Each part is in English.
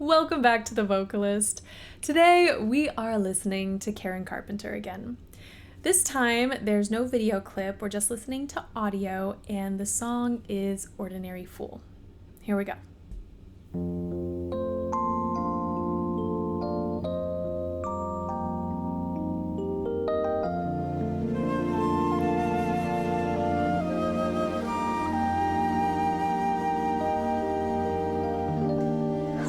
Welcome back to The Vocalist. Today we are listening to Karen Carpenter again. This time there's no video clip, we're just listening to audio, and the song is Ordinary Fool. Here we go.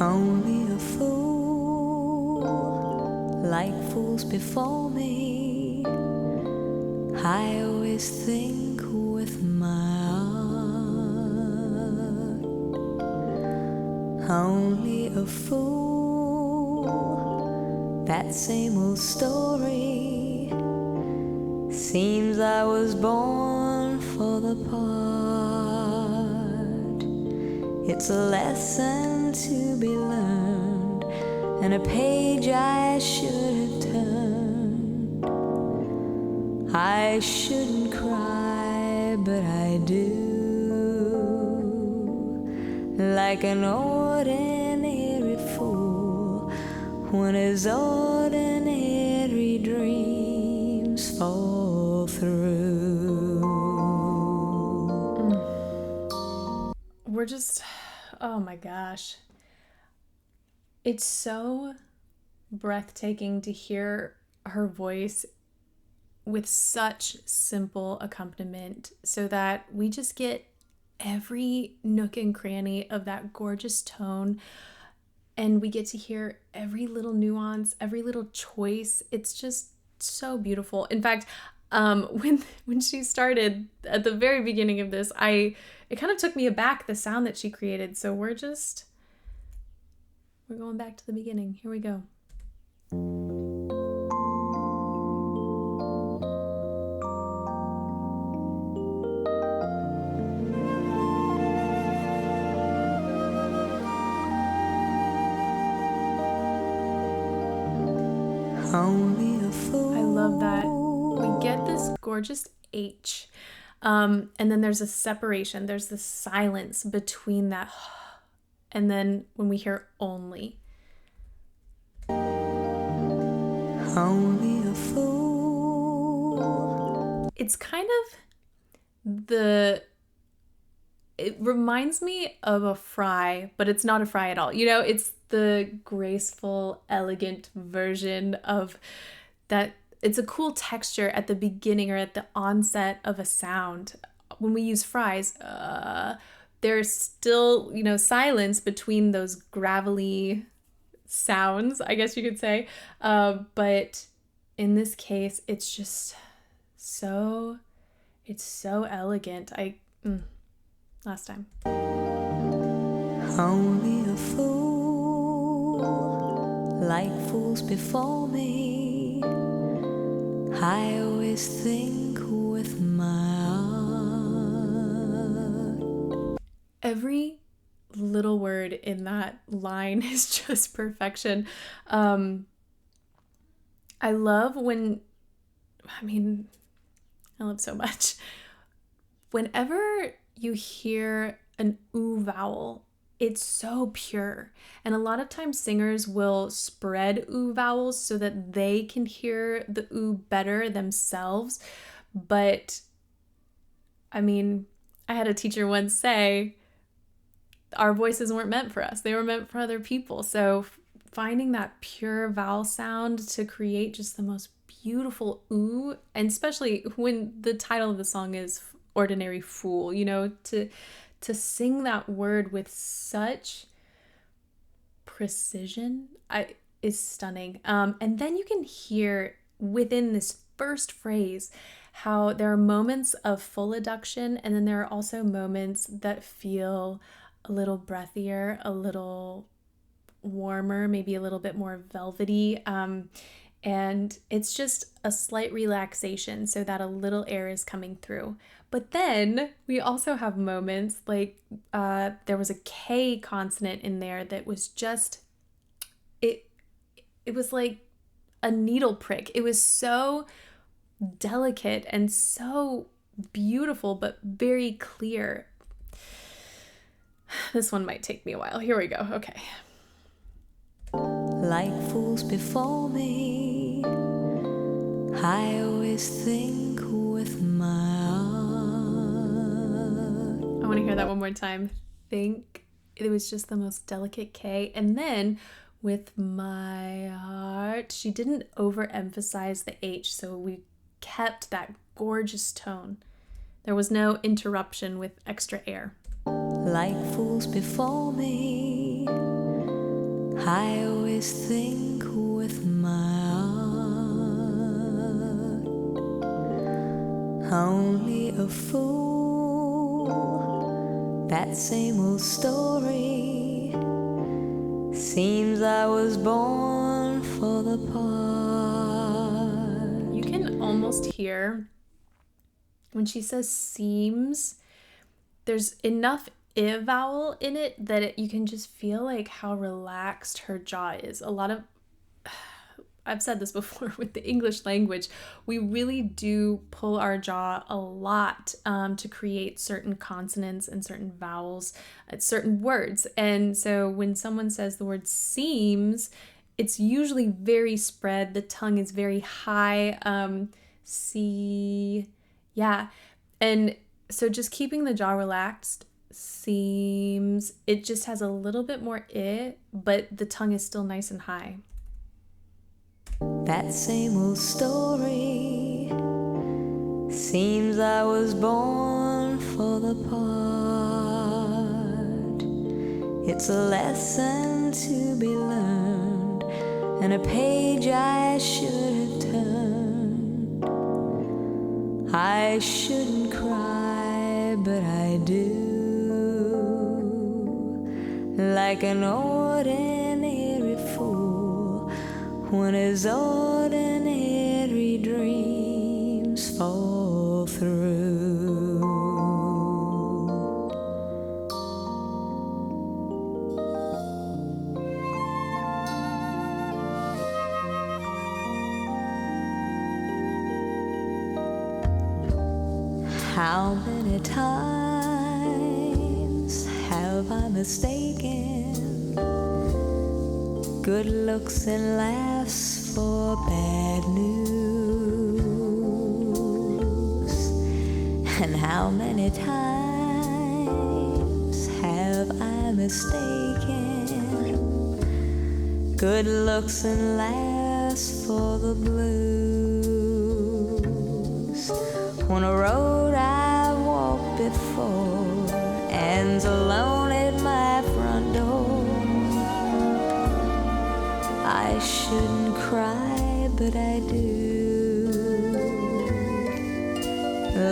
Only a fool, like fools before me, I always think with my heart. Only a fool, that same old story, seems I was born for the part. It's a lesson to be learned, and a page I should have turned. I shouldn't cry, but I do, like an ordinary fool, when his ordinary dreams fall through. We're just, oh my gosh. It's so breathtaking to hear her voice with such simple accompaniment so that we just get every nook and cranny of that gorgeous tone, and we get to hear every little nuance, every little choice. It's just so beautiful. In fact, when she started at the very beginning of this, it kind of took me aback, the sound that she created. So we're going back to the beginning. Here we go. Only a fool. I love that. We get this gorgeous H. And then there's a separation. There's this silence between that. And then when we hear only. Only a fool. It's kind of it reminds me of a fry, but it's not a fry at all. You know, it's the graceful, elegant version of that. It's a cool texture at the beginning or at the onset of a sound. When we use fries, there's still, silence between those gravelly sounds, I guess you could say. But in this case, it's just so elegant. Last time. Only a fool, like fools before me, I always think with my heart. Every little word in that line is just perfection. I love so much. Whenever you hear an ooh vowel, it's so pure. And a lot of times singers will spread ooh vowels so that they can hear the ooh better themselves. But I had a teacher once say, our voices weren't meant for us. They were meant for other people. So finding that pure vowel sound to create just the most beautiful ooh, and especially when the title of the song is Ordinary Fool, to sing that word with such precision is stunning. And then you can hear within this first phrase how there are moments of full adduction, and then there are also moments that feel a little breathier, a little warmer, maybe a little bit more velvety. And it's just a slight relaxation so that a little air is coming through. But then we also have moments like there was a K consonant in there that was just, it was like a needle prick. It was so delicate and so beautiful, but very clear. This one might take me a while. Here we go. Okay. like fools before me. I always think with my heart. I want to hear that one more time. Think. It was just the most delicate K. And then with my heart, she didn't overemphasize the H, so we kept that gorgeous tone. There was no interruption with extra air. Like fools before me, I always think with my heart. Only a fool, that same old story. Seems I was born for the part. You can almost hear when she says seems, there's enough I vowel in it that you can just feel like how relaxed her jaw is. I've said this before with the English language, we really do pull our jaw a lot to create certain consonants and certain vowels at certain words. And so when someone says the word seems, it's usually very spread. The tongue is very high. Yeah. And so just keeping the jaw relaxed, seems, it just has a little bit more I, but the tongue is still nice and high. That same old story. Seems I was born for the part. It's a lesson to be learned, and a page I should have turned. I shouldn't cry, but I do. Like an ordinary fool, when his ordinary dreams fall through. How many times have I mistaken good looks and laughs for bad news? And how many times have I mistaken good looks and laughs for the blues? When a road I've walked before ends alone at my front door, I shouldn't cry, but I do.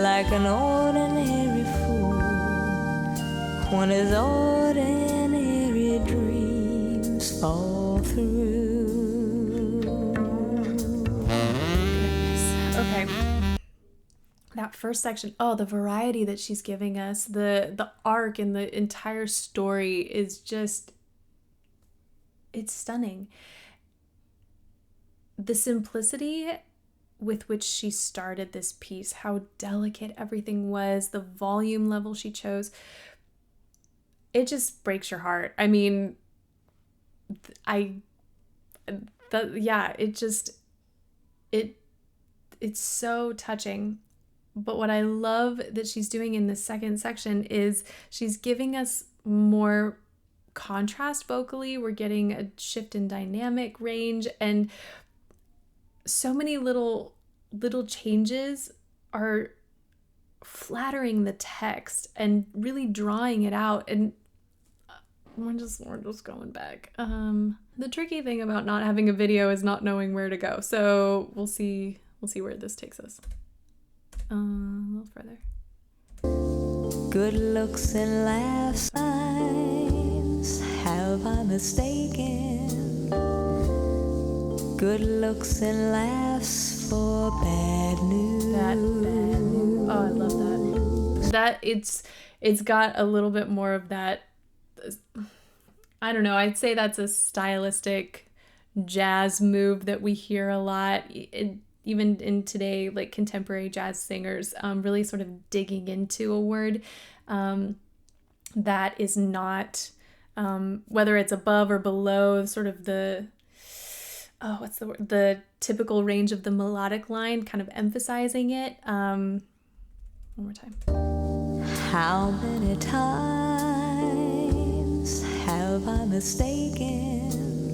Like an ordinary fool, when his ordinary dreams fall through. Goodness. Okay. That first section, the variety that she's giving us, the arc and the entire story is just, it's stunning. The simplicity with which she started this piece, how delicate everything was, the volume level she chose, it just breaks your heart. I mean, it's so touching. But what I love that she's doing in the second section is she's giving us more contrast vocally. We're getting a shift in dynamic range, and so many little changes are flattering the text and really drawing it out. And we're just going back. The tricky thing about not having a video is not knowing where to go. So we'll see where this takes us. A little further. Good looks and laughs, times have I mistaken good looks and laughs for bad news. That bad news. Oh, I love that. It's got a little bit more of that. I don't know. I'd say that's a stylistic jazz move that we hear a lot. Even in today, like contemporary jazz singers, really sort of digging into a word that is not, whether it's above or below sort of the oh, what's the word? The typical range of the melodic line, kind of emphasizing it. One more time. How many times have I mistaken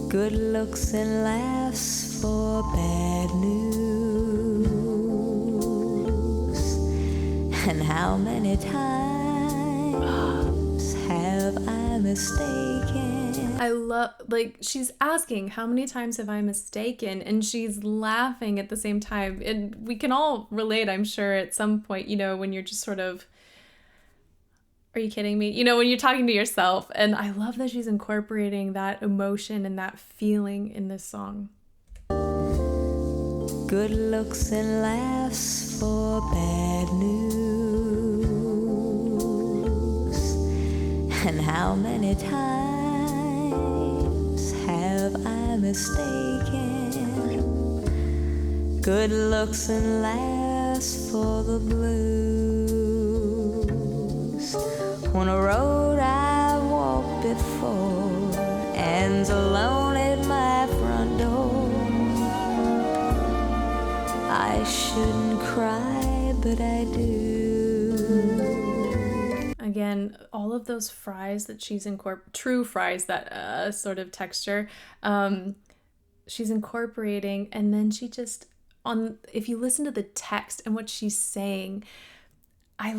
good looks and laughs for bad news? And how many times have I mistaken? I love, like, she's asking, how many times have I mistaken? And she's laughing at the same time. And we can all relate, I'm sure, at some point, when you're just sort of, are you kidding me? When you're talking to yourself. And I love that she's incorporating that emotion and that feeling in this song. Good looks and laughs for bad news. And how many times have I mistaken good looks and laughs for the blues? On a road I've walked before, and alone at my front door. I shouldn't cry, but I do. Again, all of those fries that she's true fries, that sort of texture, she's incorporating, and then she just, if you listen to the text and what she's saying, I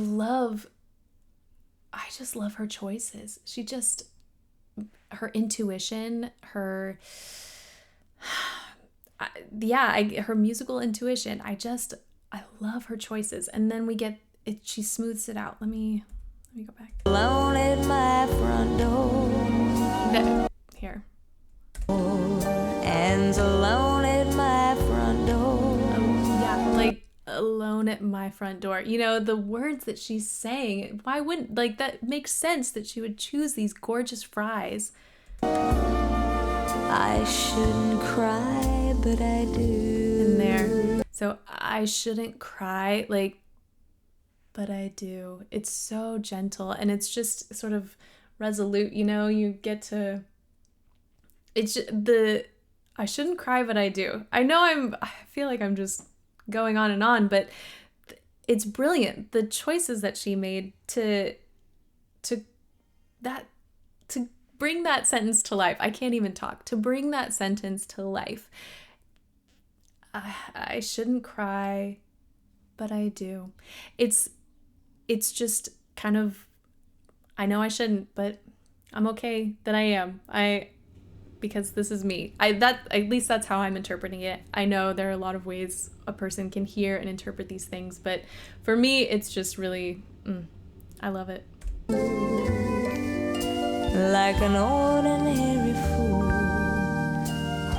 just love her choices. Her intuition, her musical intuition. I love her choices. And then we get it, she smooths it out. Let me go back. Alone at my front door. Here. And alone at my front door. Yeah, like alone at my front door. The words that she's saying, why wouldn't, that makes sense that she would choose these gorgeous fries. I shouldn't cry, but I do. In there. So I shouldn't cry, but I do. It's so gentle, and it's just sort of resolute, you get to, it's just I shouldn't cry, but I do. I feel like I'm just going on and on, but it's brilliant. The choices that she made to bring that sentence to life. I can't even talk. To bring that sentence to life. I shouldn't cry, but I do. It's just kind of, I know I shouldn't, but I'm okay that I am. Because this is me. At least that's how I'm interpreting it. I know there are a lot of ways a person can hear and interpret these things, but for me, it's just really, I love it. Like an ordinary fool,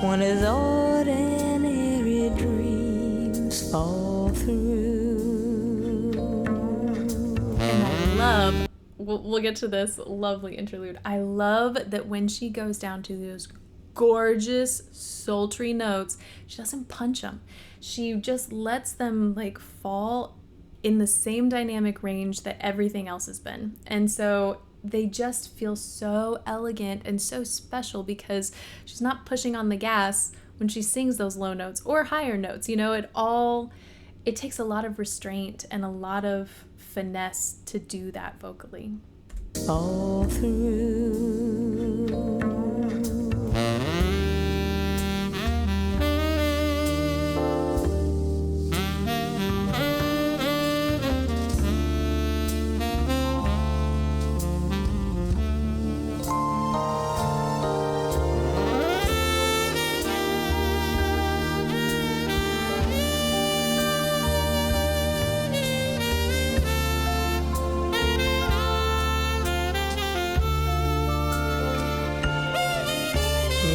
when his ordinary dreams fall through. And I love, we'll get to this lovely interlude. I love that when she goes down to those gorgeous, sultry notes, she doesn't punch them. She just lets them fall in the same dynamic range that everything else has been. And so they just feel so elegant and so special because she's not pushing on the gas when she sings those low notes or higher notes. It takes a lot of restraint and a lot of finesse to do that vocally. All through.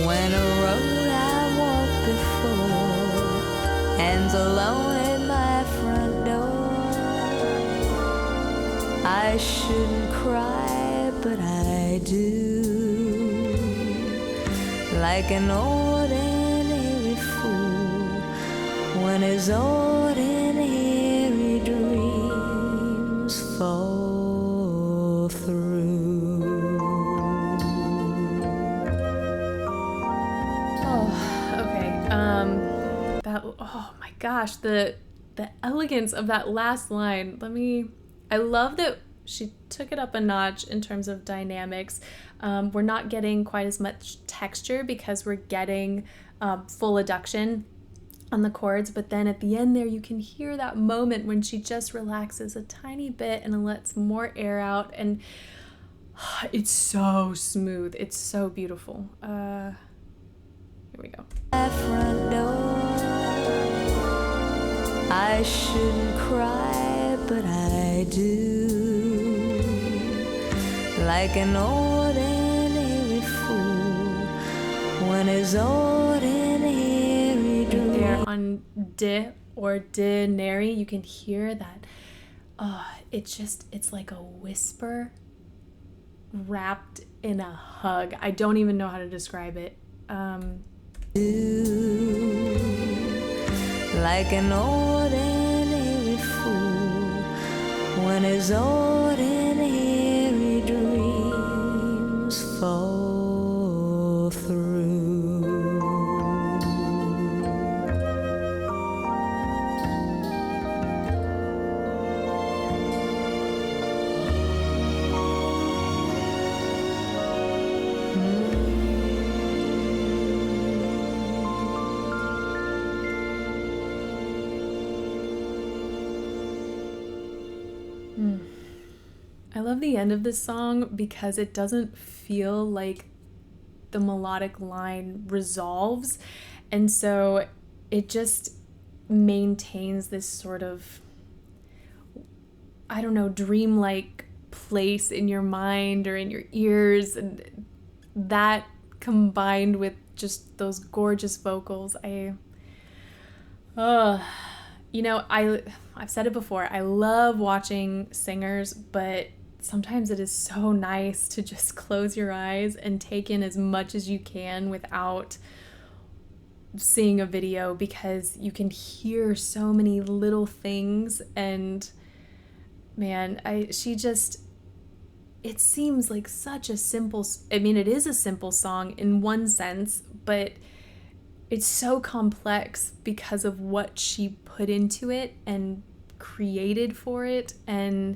When a road I walked before, and alone at my front door, I shouldn't cry, but I do. Like an ordinary fool, when his ordinary dreams fall through. Oh my gosh, the elegance of that last line. I love that she took it up a notch in terms of dynamics. We're not getting quite as much texture because we're getting full adduction on the chords, but then at the end there you can hear that moment when she just relaxes a tiny bit and lets more air out, and it's so smooth. It's so beautiful. Here we go. Front door. I shouldn't cry, but I do. Like an ordinary fool when his ordinary dream. There on de or dinary, you can hear that. It's like a whisper wrapped in a hug. I don't even know how to describe it. Like an ordinary fool when his ordinary dreams fall through. I love the end of this song because it doesn't feel like the melodic line resolves, and so it just maintains this sort of, I don't know, dreamlike place in your mind or in your ears, and that combined with just those gorgeous vocals, I've said it before, I love watching singers, but sometimes it is so nice to just close your eyes and take in as much as you can without seeing a video, because you can hear so many little things. And man, it seems like such a simple, it is a simple song in one sense, but it's so complex because of what she put into it and created for it, and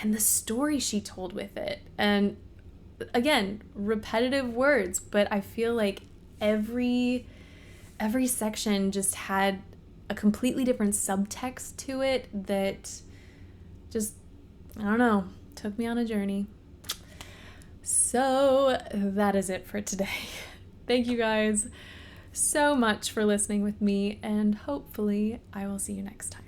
the story she told with it. And again, repetitive words, but I feel like every section just had a completely different subtext to it that just, I don't know, took me on a journey. So that is it for today. Thank you guys so much for listening with me, and hopefully I will see you next time.